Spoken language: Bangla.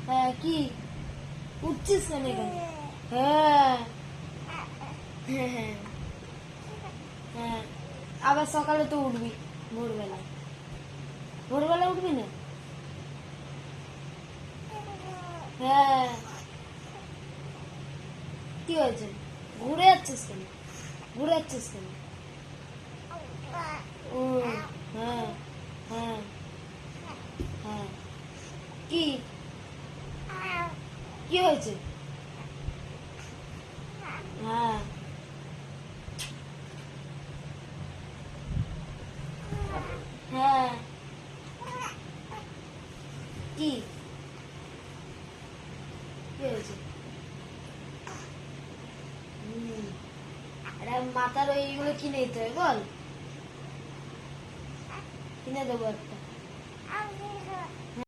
হ্যাঁ কি উঠছিস কেন এখানে? হ্যাঁ হ্যাঁ হ্যাঁ হ্যাঁ আবার সকালে তো উঠবি ভোরবেলা। ভোরবেলা উঠবি না? হ্যাঁ কি হয়েছে? ঘুরে যাচ্ছিস কেন? ঘুরে যাচ্ছিস কেন? ও হ্যাঁ হ্যাঁ হ্যাঁ কি কি হয়েছে? হ্যাঁ হ্যাঁ কি কি হয়েছে? হুম এটা মাথার ওইগুলো কিনে দিতে হবে বল, কিনে দেবো একটা।